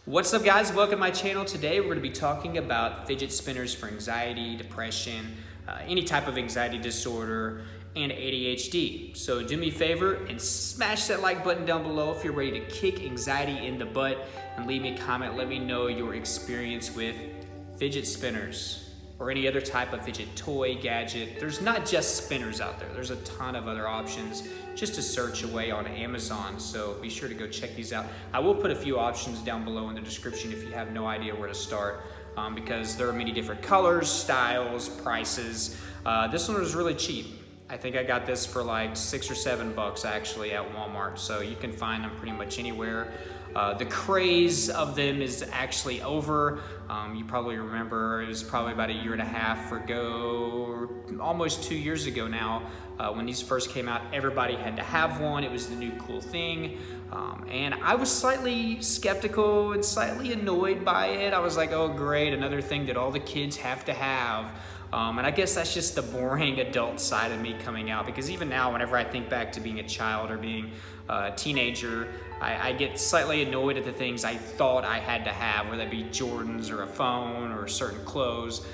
What's up, guys? Welcome to my channel. Today we're going to be talking about fidget spinners for anxiety, depression, any type of anxiety disorder, and ADHD. So do me a favor and smash that like button down below if you're ready to kick anxiety in the butt, and leave me a comment. Let me know your experience with fidget spinners or any other type of fidget toy, gadget. There's not just spinners out there. There's a ton of other options just to search away on Amazon. So be sure to go check these out. I will put a few options down below in the description if you have no idea where to start, because there are many different colors, styles, prices. This one was really cheap. I think I got this for like $6 or $7 actually at Walmart. So you can find them pretty much anywhere. The craze of them is actually over. You probably remember it was probably about a year and a half ago, almost 2 years ago now, when these first came out. Everybody had to have one. It was the new cool thing. And I was slightly skeptical and slightly annoyed by it. I was like, oh great, another thing that all the kids have to have. And I guess that's just the boring adult side of me coming out, because even now, whenever I think back to being a child or being a teenager, I get slightly annoyed at the things I thought I had to have, whether that be Jordans or a phone or certain clothes.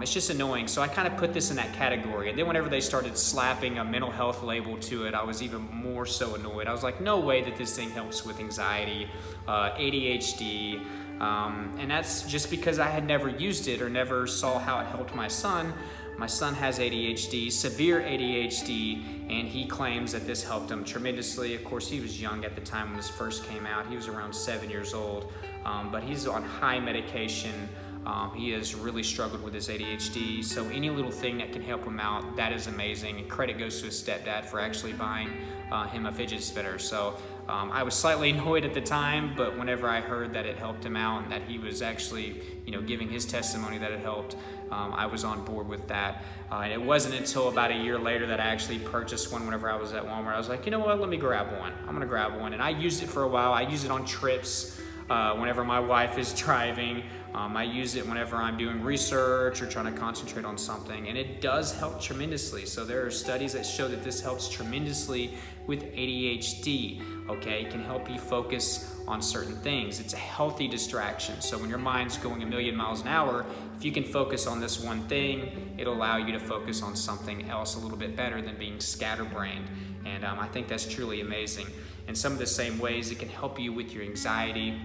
It's just annoying. So I kind of put this in that category. And then whenever they started slapping a mental health label to it, I was even more so annoyed. I was like, no way that this thing helps with anxiety, ADHD. And that's just because I had never used it or never saw how it helped my son. My son has ADHD, severe ADHD, and he claims that this helped him tremendously. Of course, he was young at the time when this first came out. He was around 7 years old, but he's on high medication. He has really struggled with his ADHD, so any little thing that can help him out, that is amazing. And credit goes to his stepdad for actually buying him a fidget spinner. So I was slightly annoyed at the time, but whenever I heard that it helped him out and that he was actually, giving his testimony that it helped, I was on board with that. And it wasn't until about a year later that I actually purchased one. Whenever I was at Walmart, I was like, you know what, let me grab one. I'm gonna grab one. And I used it for a while. I use it on trips. Whenever my wife is driving, I use it whenever I'm doing research or trying to concentrate on something, and it does help tremendously. So there are studies that show that this helps tremendously with ADHD. Okay, it can help you focus on certain things. It's a healthy distraction. So when your mind's going a million miles an hour, if you can focus on this one thing, it'll allow you to focus on something else a little bit better than being scatterbrained. And I think that's truly amazing. In some of the same ways, it can help you with your anxiety,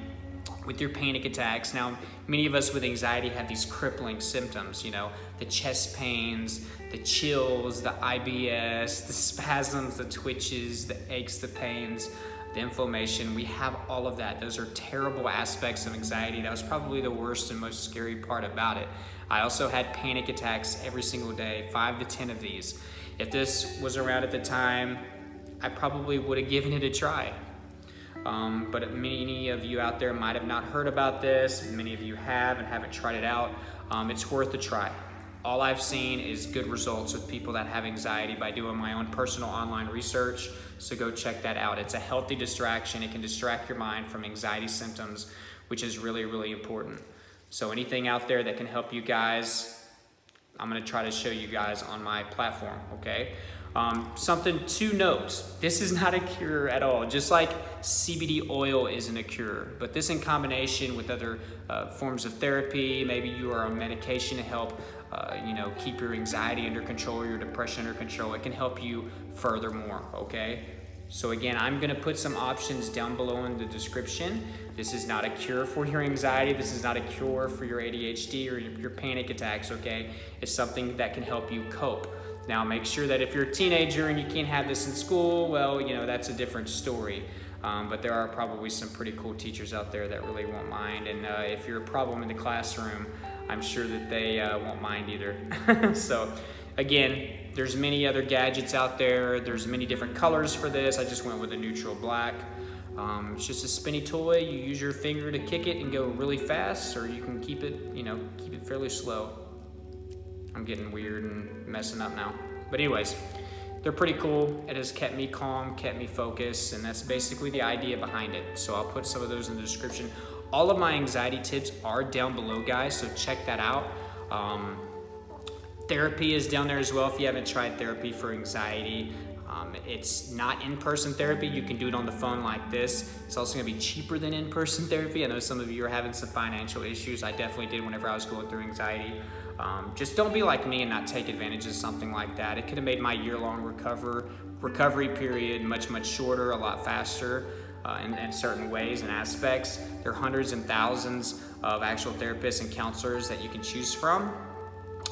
with your panic attacks. Now, many of us with anxiety have these crippling symptoms, the chest pains, the chills, the IBS, the spasms, the twitches, the aches, the pains, the inflammation. We have all of that. Those are terrible aspects of anxiety. That was probably the worst and most scary part about it. I also had panic attacks every single day, 5 to 10 of these. If this was around at the time, I probably would have given it a try. But many of you out there might have not heard about this. Many of you have and haven't tried it out. It's worth a try. All I've seen is good results with people that have anxiety by doing my own personal online research. So go check that out. It's a healthy distraction. It can distract your mind from anxiety symptoms, which is really, really important. So anything out there that can help you guys, I'm going to try to show you guys on my platform, okay? Something to note, this is not a cure at all. Just like CBD oil isn't a cure, but this in combination with other forms of therapy, maybe you are on medication to help keep your anxiety under control, your depression under control, it can help you furthermore, okay? So again, I'm gonna put some options down below in the description. This is not a cure for your anxiety. This is not a cure for your ADHD or your panic attacks, okay? It's something that can help you cope. Now, make sure that if you're a teenager and you can't have this in school, well, that's a different story. But there are probably some pretty cool teachers out there that really won't mind. And if you're a problem in the classroom, I'm sure that they won't mind either. So, again, there's many other gadgets out there. There's many different colors for this. I just went with a neutral black. It's just a spinny toy. You use your finger to kick it and go really fast, or you can keep it fairly slow. I'm getting weird and messing up now. But anyways, they're pretty cool. It has kept me calm, kept me focused, and that's basically the idea behind it. So I'll put some of those in the description. All of my anxiety tips are down below, guys, so check that out. Therapy is down there as well if you haven't tried therapy for anxiety. It's not in-person therapy. You can do it on the phone like this. It's also gonna be cheaper than in-person therapy. I know some of you are having some financial issues. I definitely did whenever I was going through anxiety. Just don't be like me and not take advantage of something like that. It could have made my year-long recovery period much, much shorter, a lot faster in certain ways and aspects. There are hundreds and thousands of actual therapists and counselors that you can choose from.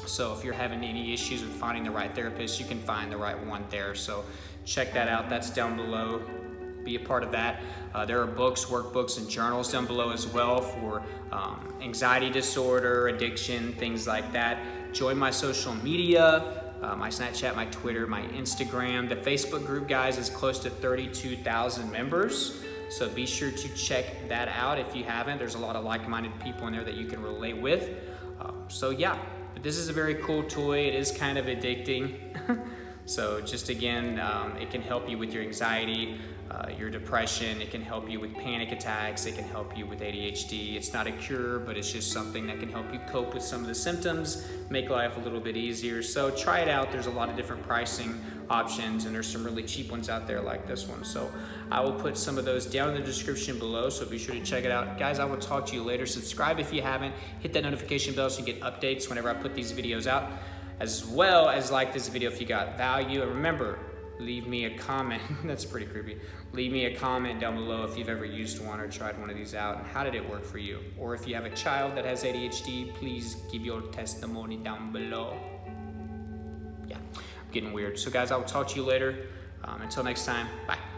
So if you're having any issues with finding the right therapist, you can find the right one there. So check that out. That's down below. Be a part of that. There are books, workbooks, and journals down below as well for anxiety disorder, addiction, things like that. Join my social media, my Snapchat, my Twitter, my Instagram. The Facebook group, guys, is close to 32,000 members. So be sure to check that out if you haven't. There's a lot of like-minded people in there that you can relate with. So yeah, but this is a very cool toy. It is kind of addicting. So just again, it can help you with your anxiety, your depression. It can help you with panic attacks. It can help you with ADHD. It's not a cure, but it's just something that can help you cope with some of the symptoms, make life a little bit easier. So try it out. There's a lot of different pricing options, and there's some really cheap ones out there like this one. So I will put some of those down in the description below, so be sure to check it out. Guys, I will talk to you later. Subscribe if you haven't. Hit that notification bell so you get updates whenever I put these videos out, as well as like this video if you got value. And remember, leave me a comment. That's pretty creepy. Leave me a comment down below if you've ever used one or tried one of these out, and how did it work for you? Or if you have a child that has ADHD, please give your testimony down below. Yeah, I'm getting weird. So guys, I will talk to you later. Until next time, bye.